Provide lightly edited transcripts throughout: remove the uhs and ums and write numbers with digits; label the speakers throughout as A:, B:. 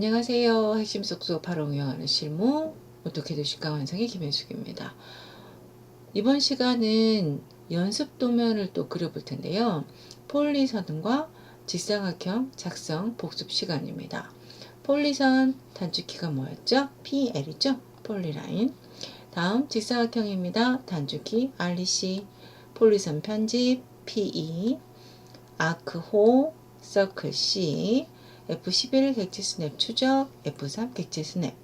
A: 안녕하세요. 핵심 쏙쏙 바로 응용하는 실무 어떻게 되실까 완성의 김혜숙입니다. 이번 시간은 연습 도면을 또 그려볼 텐데요. 폴리선과 직사각형 작성 복습 시간입니다. 폴리선 단축키가 뭐였죠? PL이죠? 폴리라인. 다음 직사각형입니다. 단축키 RC, 폴리선 편집 PE, 아크호, 서클 C, F11 객체 스냅 추적, F3 객체 스냅.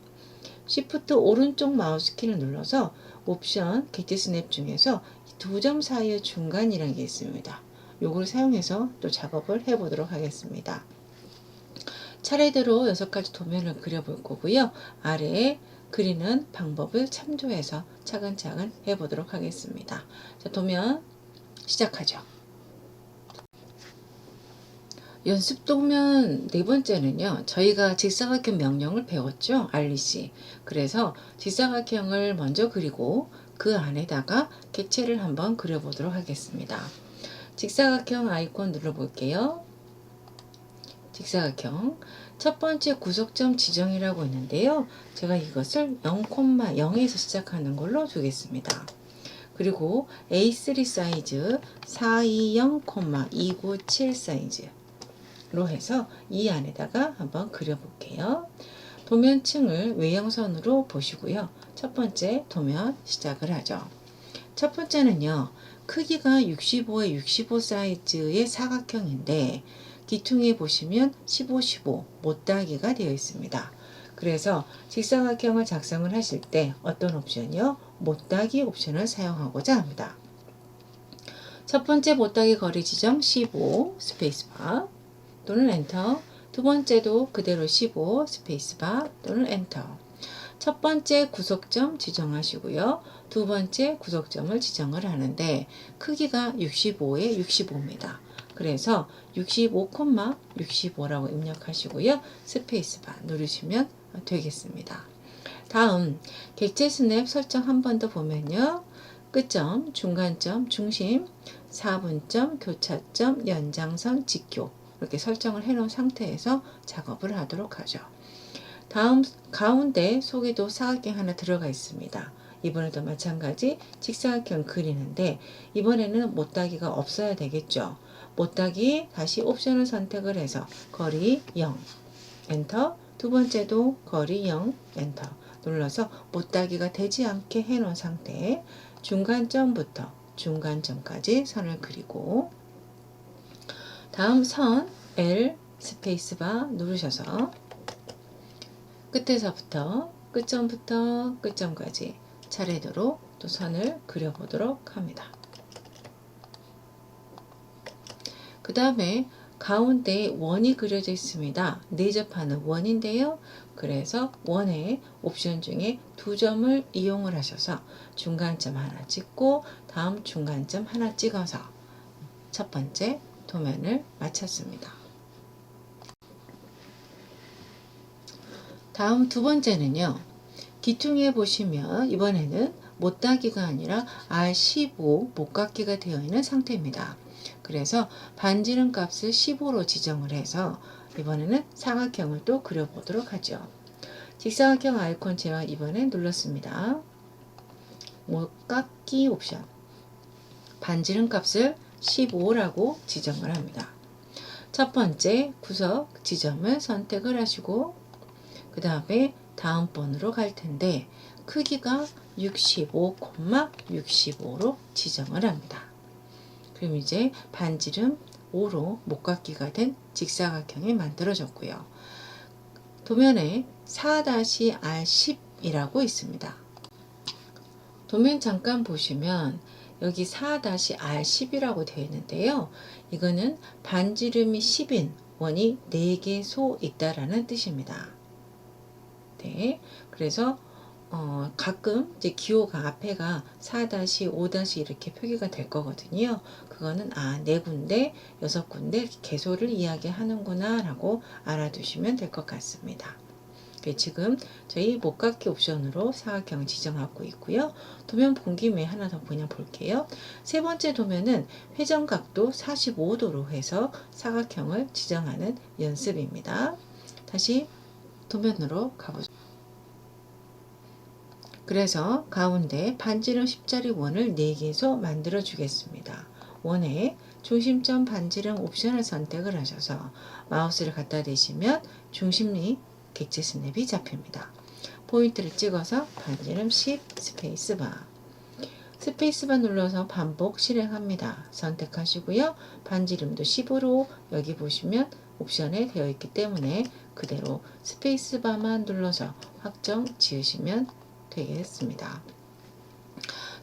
A: Shift 오른쪽 마우스 키를 눌러서 옵션 객체 스냅 중에서 두 점 사이의 중간이라는 게 있습니다. 요걸 사용해서 또 작업을 해보도록 하겠습니다. 차례대로 6가지 도면을 그려볼 거고요. 아래에 그리는 방법을 참조해서 차근차근 해보도록 하겠습니다. 자, 도면 시작하죠. 연습 도면 네 번째는요. 저희가 직사각형 명령을 배웠죠. RC. 그래서 직사각형을 먼저 그리고 그 안에다가 객체를 한번 그려보도록 하겠습니다. 직사각형 아이콘 눌러볼게요. 직사각형 첫 번째 구속점 지정이라고 있는데요. 제가 이것을 0,0에서 시작하는 걸로 주겠습니다. 그리고 A3 사이즈 420,297 사이즈 로 해서 이 안에다가 한번 그려볼게요. 도면층을 외형선으로 보시고요. 첫 번째 도면 시작을 하죠. 첫 번째는요. 크기가 65에 65 사이즈의 사각형인데 기퉁에 보시면 15, 15 못따기가 되어 있습니다. 그래서 직사각형을 작성을 하실 때 어떤 옵션이요? 못따기 옵션을 사용하고자 합니다. 첫 번째 못따기 거리 지정 15 스페이스바 또는 엔터. 두 번째도 그대로 15 스페이스바 또는 엔터. 첫 번째 구속점 지정하시고요. 두 번째 구속점을 지정을 하는데 크기가 65에 65입니다. 그래서 65,65라고 입력하시고요. 스페이스바 누르시면 되겠습니다. 다음 객체 스냅 설정 한 번 더 보면요. 끝점, 중간점, 중심, 4분점, 교차점, 연장선, 직교 이렇게 설정을 해놓은 상태에서 작업을 하도록 하죠. 다음 가운데 속에도 사각형 하나 들어가 있습니다. 이번에도 마찬가지 직사각형 그리는데 이번에는 못따기가 없어야 되겠죠. 못따기 다시 옵션을 선택을 해서 거리 0 엔터. 두 번째도 거리 0 엔터 눌러서 못따기가 되지 않게 해놓은 상태에 중간점부터 중간점까지 선을 그리고 다음 선 L 스페이스바 누르셔서 끝에서부터 끝점부터 끝점까지 차례대로 또 선을 그려보도록 합니다. 그 다음에 가운데 원이 그려져 있습니다. 내접하는 원인데요. 그래서 원의 옵션 중에 두 점을 이용을 하셔서 중간점 하나 찍고 다음 중간점 하나 찍어서 첫 번째 도면을 마쳤습니다. 다음 두 번째는요. 기퉁에 보시면 이번에는 못따기가 아니라 R15 못깎기가 되어 있는 상태입니다. 그래서 반지름 값을 15로 지정을 해서 이번에는 사각형을 또 그려보도록 하죠. 직사각형 아이콘 제가 이번에 눌렀습니다. 못깎기 옵션 반지름 값을 15라고 지정을 합니다. 첫 번째 구석 지점을 선택을 하시고 그 다음에 다음 번으로 갈 텐데 크기가 65,65로 지정을 합니다. 그럼 이제 반지름 5로 못깎기가 된 직사각형이 만들어졌고요. 도면에 4-R10이라고 있습니다. 도면 잠깐 보시면 여기 4-R10이라고 되어 있는데요. 이거는 반지름이 10인 원이 4개소 있다라는 뜻입니다. 네, 그래서 가끔 이제 기호가 앞에가 4-5- 이렇게 표기가 될 거거든요. 그거는 4군데, 6군데 개소를 이야기하는구나 라고 알아두시면 될 것 같습니다. 지금 저희 못깎기 옵션으로 사각형 지정하고 있고요. 도면 본 김에 하나 더 그냥 볼게요. 세 번째 도면은 회전각도 45도로 해서 사각형을 지정하는 연습입니다. 다시 도면으로 가보죠. 그래서 가운데 반지름 10짜리 원을 4개소 만들어 주겠습니다. 원에 중심점 반지름 옵션을 선택을 하셔서 마우스를 갖다 대시면 중심이 객체 스냅이 잡힙니다. 포인트를 찍어서 반지름 10 스페이스바. 스페이스바 눌러서 반복 실행합니다. 선택하시고요. 반지름도 10으로 여기 보시면 옵션에 되어 있기 때문에 그대로 스페이스바만 눌러서 확정 지으시면 되겠습니다.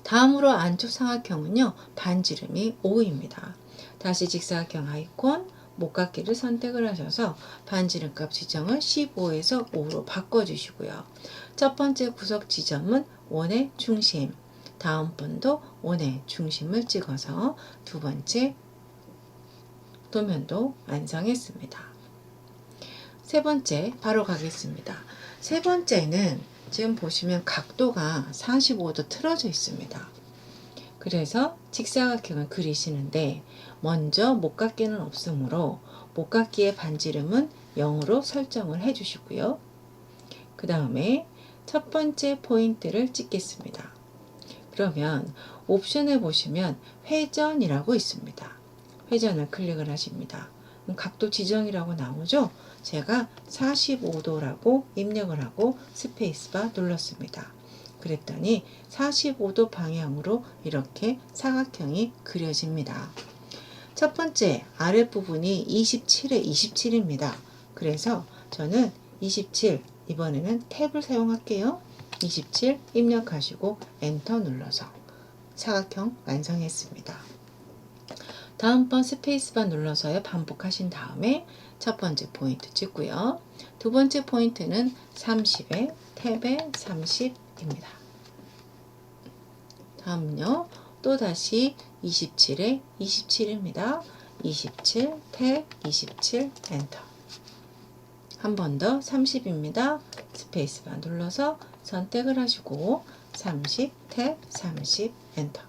A: 다음으로 안쪽 사각형은요. 반지름이 5입니다. 다시 직사각형 아이콘 목깎이를 선택을 하셔서 반지름 값 지정을 15에서 5로 바꿔주시고요. 첫 번째 구석 지점은 원의 중심, 다음 번도 원의 중심을 찍어서 두 번째 도면도 완성했습니다. 세 번째 바로 가겠습니다. 세 번째는 지금 보시면 각도가 45도 틀어져 있습니다. 그래서 직사각형을 그리시는데 먼저 목깎이는 없으므로 목깎이의 반지름은 0으로 설정을 해주시고요. 그 다음에 첫 번째 포인트를 찍겠습니다. 그러면 옵션에 보시면 회전이라고 있습니다. 회전을 클릭을 하십니다. 각도 지정이라고 나오죠? 제가 45도라고 입력을 하고 스페이스바 눌렀습니다. 그랬더니 45도 방향으로 이렇게 사각형이 그려집니다. 첫 번째 아랫부분이 27에 27입니다. 그래서 저는 27 이번에는 탭을 사용할게요. 27 입력하시고 엔터 눌러서 사각형 완성했습니다. 다음번 스페이스바 눌러서 반복하신 다음에 첫 번째 포인트 찍고요. 두 번째 포인트는 30에 탭에 30입니다. 다음은요. 또다시 27에 27입니다. 27 탭 27 엔터. 한 번 더 30입니다. 스페이스바 눌러서 선택을 하시고 30 탭 30 엔터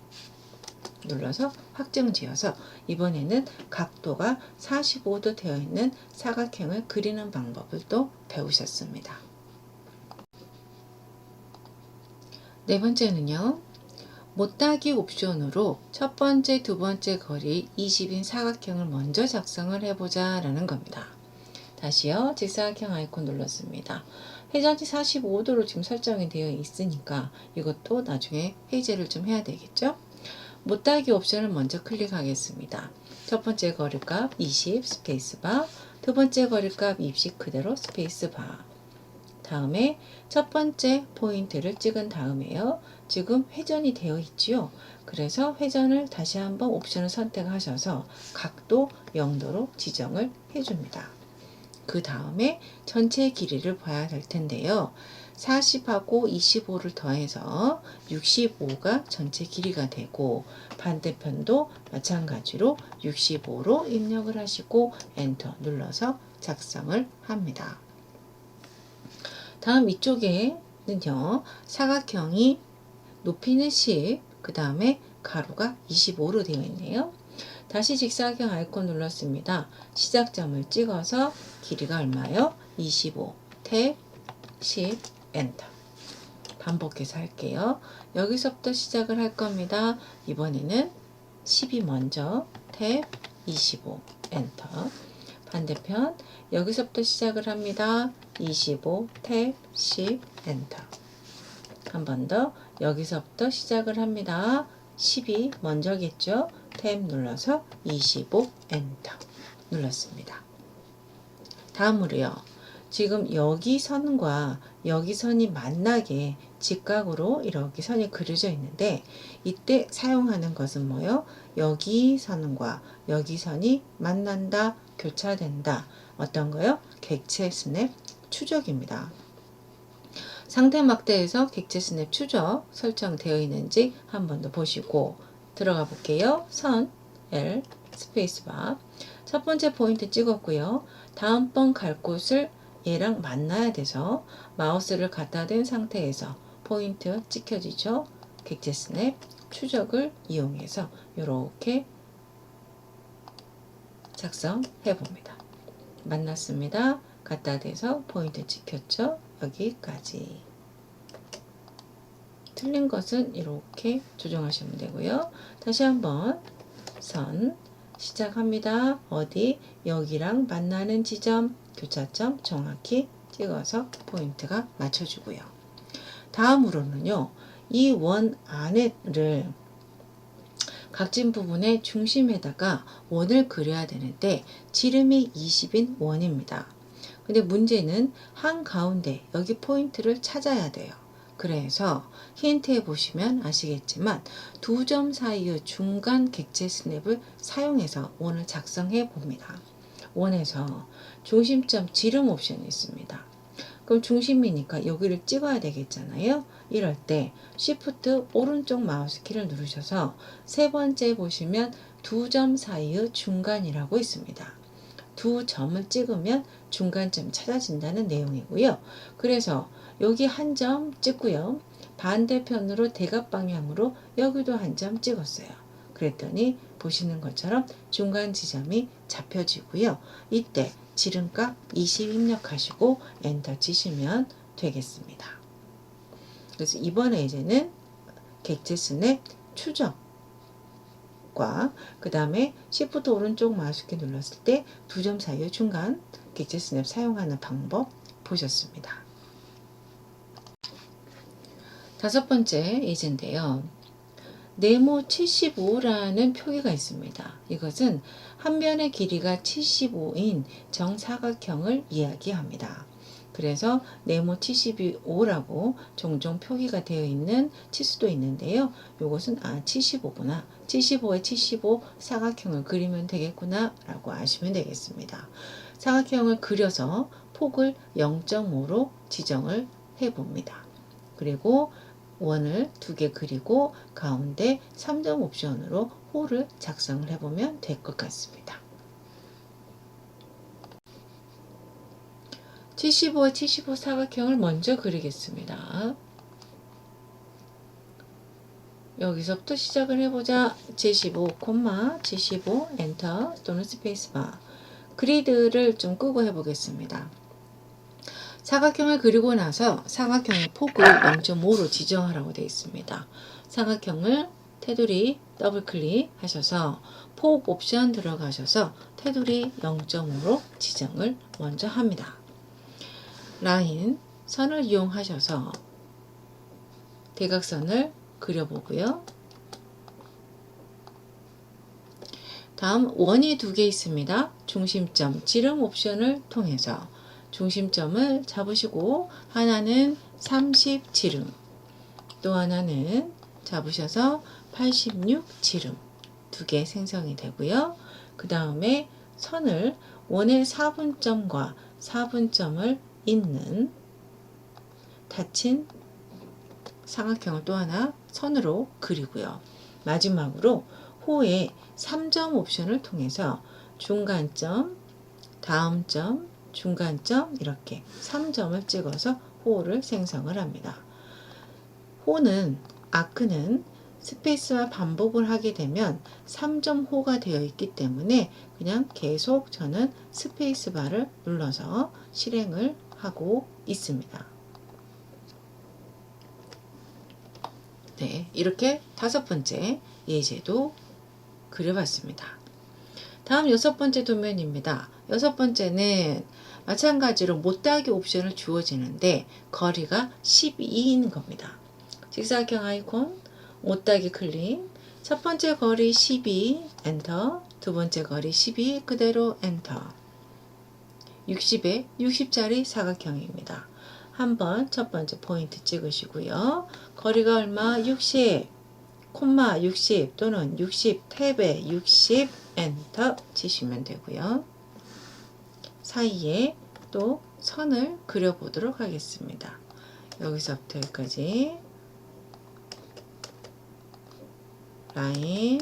A: 눌러서 확정 지어서 이번에는 각도가 45도 되어 있는 사각형을 그리는 방법을 또 배우셨습니다. 네 번째는요. 못따기 옵션으로 첫 번째, 두 번째 거리 20인 사각형을 먼저 작성을 해보자 라는 겁니다. 다시요. 직사각형 아이콘 눌렀습니다. 회전이 45도로 지금 설정이 되어 있으니까 이것도 나중에 해제를 좀 해야 되겠죠? 못따기 옵션을 먼저 클릭하겠습니다. 첫 번째 거리값 20 스페이스바, 두 번째 거리값 20 그대로 스페이스바. 다음에 첫 번째 포인트를 찍은 다음에요. 지금 회전이 되어 있지요. 그래서 회전을 다시 한번 옵션을 선택하셔서 각도 0도로 지정을 해줍니다. 그 다음에 전체 길이를 봐야 될 텐데요. 40하고 25를 더해서 65가 전체 길이가 되고 반대편도 마찬가지로 65로 입력을 하시고 엔터 눌러서 작성을 합니다. 다음 이쪽에는요. 사각형이 높이는 10, 그 다음에 가로가 25로 되어 있네요. 다시 직사각형 아이콘 눌렀습니다. 시작점을 찍어서 길이가 얼마요? 25, 탭, 10, 엔터. 반복해서 할게요. 여기서부터 시작을 할 겁니다. 이번에는 10이 먼저, 탭, 25, 엔터. 반대편 여기서부터 시작을 합니다. 25, 탭, 10, 엔터. 한 번 더 여기서부터 시작을 합니다. 10이 먼저겠죠? 탭 눌러서 25 엔터 눌렀습니다. 다음으로요. 지금 여기 선과 여기 선이 만나게 직각으로 이렇게 선이 그려져 있는데 이때 사용하는 것은 뭐요? 여기 선과 여기 선이 만난다, 교차된다. 어떤 거요? 객체 스냅 추적입니다. 상태 막대에서 객체 스냅 추적 설정되어 있는지 한 번 더 보시고 들어가 볼게요. 선 L 스페이스바 첫 번째 포인트 찍었고요. 다음번 갈 곳을 얘랑 만나야 돼서 마우스를 갖다 댄 상태에서 포인트 찍혀지죠. 객체 스냅 추적을 이용해서 이렇게 작성해 봅니다. 만났습니다. 갖다 대서 포인트 찍혔죠? 여기까지. 틀린 것은 이렇게 조정하시면 되고요. 다시 한번 선 시작합니다. 어디? 여기랑 만나는 지점, 교차점 정확히 찍어서 포인트가 맞춰주고요. 다음으로는요. 이 원 안에를 각진 부분의 중심에다가 원을 그려야 되는데 지름이 20인 원입니다. 근데 문제는 한가운데 여기 포인트를 찾아야 돼요. 그래서 힌트에 보시면 아시겠지만 두 점 사이의 중간 객체 스냅을 사용해서 원을 작성해 봅니다. 원에서 중심점 지름 옵션이 있습니다. 그럼 중심이니까 여기를 찍어야 되겠잖아요. 이럴 때 Shift 오른쪽 마우스 키를 누르셔서 세 번째 보시면 두 점 사이의 중간이라고 있습니다. 두 점을 찍으면 중간점 찾아진다는 내용이고요. 그래서 여기 한 점 찍고요. 반대편으로 대각 방향으로 여기도 한 점 찍었어요. 그랬더니 보시는 것처럼 중간 지점이 잡혀지고요. 이때 지름값 20 입력하시고 엔터 치시면 되겠습니다. 그래서 이번에 이제는 객체 스냅 추적과 그 다음에 Shift 오른쪽 마우스키 눌렀을 때 두 점 사이의 중간 객체 스냅 사용하는 방법 보셨습니다. 다섯 번째 예제인데요. 네모 75라는 표기가 있습니다. 이것은 한 변의 길이가 75인 정사각형을 이야기합니다. 그래서 네모 75라고 종종 표기가 되어 있는 치수도 있는데요. 이것은 75구나. 75에 75 사각형을 그리면 되겠구나 라고 아시면 되겠습니다. 사각형을 그려서 폭을 0.5로 지정을 해봅니다. 그리고 원을 두 개 그리고 가운데 3점 옵션으로 홀을 작성을 해보면 될 것 같습니다. 75에 75 사각형을 먼저 그리겠습니다. 여기서부터 시작을 해보자. 75, 75 엔터 또는 스페이스바. 그리드를 좀 끄고 해보겠습니다. 사각형을 그리고 나서 사각형의 폭을 0.5로 지정하라고 되어 있습니다. 사각형을 테두리 더블 클릭하셔서 폭 옵션 들어가셔서 테두리 0.5로 지정을 먼저 합니다. 라인 선을 이용하셔서 대각선을 그려보고요. 다음 원이 두 개 있습니다. 중심점 지름 옵션을 통해서 중심점을 잡으시고 하나는 30 지름 또 하나는 잡으셔서 86 지름 두 개 생성이 되고요. 그 다음에 선을 원의 4분점과 4분점을 잇는 닫힌 삼각형을 또 하나 선으로 그리고요. 마지막으로 호의 3점 옵션을 통해서 중간점, 다음점, 중간점 이렇게 3점을 찍어서 호를 생성을 합니다. 호는 아크는 스페이스와 반복을 하게 되면 3점 호가 되어 있기 때문에 그냥 계속 저는 스페이스바를 눌러서 실행을 하고 있습니다. 네, 이렇게 다섯 번째 예제도 그려봤습니다. 다음 여섯 번째 도면입니다. 여섯 번째는 마찬가지로 못따기 옵션을 주어지는데 거리가 12인 겁니다. 직사각형 아이콘 못따기 클릭, 첫 번째 거리 12 엔터, 두 번째 거리 12 그대로 엔터. 60에 60짜리 사각형입니다. 한번 첫 번째 포인트 찍으시고요. 거리가 얼마? 60, 콤마 60 또는 60 탭에 60 엔터 치시면 되고요. 사이에 또 선을 그려보도록 하겠습니다. 여기서부터 여기까지 라인,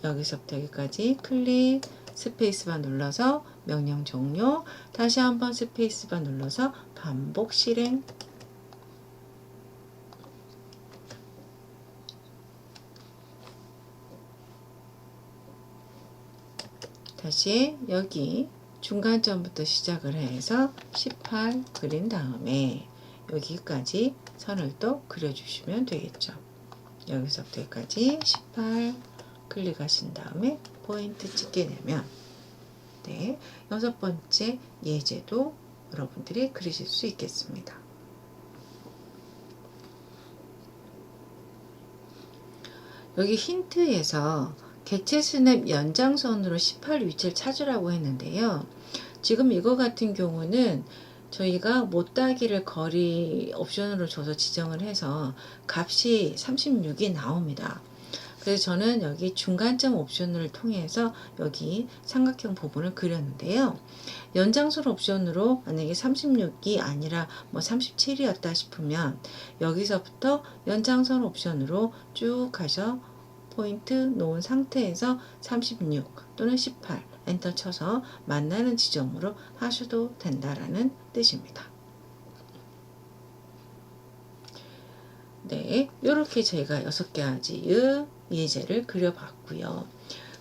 A: 여기서부터 여기까지 클릭, 스페이스바 눌러서 명령 종료, 다시 한번 스페이스바 눌러서 반복 실행. 다시 여기 중간점부터 시작을 해서 18 그린 다음에 여기까지 선을 또 그려주시면 되겠죠. 여기서부터 여기까지 18 클릭하신 다음에 포인트 찍게 되면 네, 6번째 예제도 여러분들이 그리실 수 있겠습니다. 여기 힌트에서 객체 스냅 연장선으로 18 위치를 찾으라고 했는데요. 지금 이거 같은 경우는 저희가 못따기를 거리 옵션으로 줘서 지정을 해서 값이 36이 나옵니다. 그래서 저는 여기 중간점 옵션을 통해서 여기 삼각형 부분을 그렸는데요. 연장선 옵션으로 만약에 36이 아니라 뭐 37이었다 싶으면 여기서부터 연장선 옵션으로 쭉 가서 포인트 놓은 상태에서 36 또는 18 엔터 쳐서 만나는 지점으로 하셔도 된다라는 뜻입니다. 네, 이렇게 제가 6가지의 예제를 그려봤고요.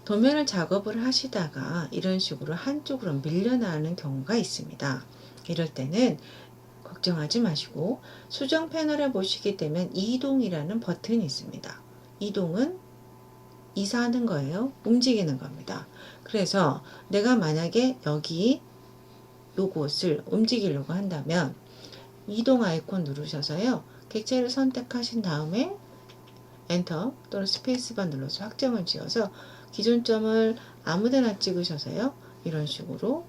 A: 도면을 작업을 하시다가 이런 식으로 한쪽으로 밀려나는 경우가 있습니다. 이럴 때는 걱정하지 마시고 수정 패널에 보시게 되면 이동이라는 버튼이 있습니다. 이동은 이사하는 거예요. 움직이는 겁니다. 그래서 내가 만약에 여기 요것을 움직이려고 한다면 이동 아이콘 누르셔서요. 객체를 선택하신 다음에 엔터 또는 스페이스바 눌러서 확정을 지어서 기존 점을 아무데나 찍으셔서요. 이런 식으로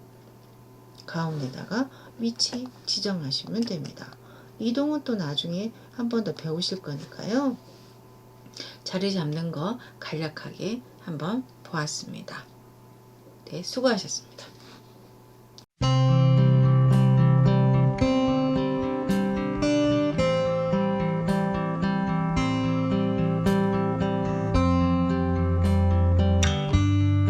A: 가운데다가 위치 지정하시면 됩니다. 이동은 또 나중에 한 번 더 배우실 거니까요. 자리 잡는 거 간략하게 한번 보았습니다. 네, 수고하셨습니다.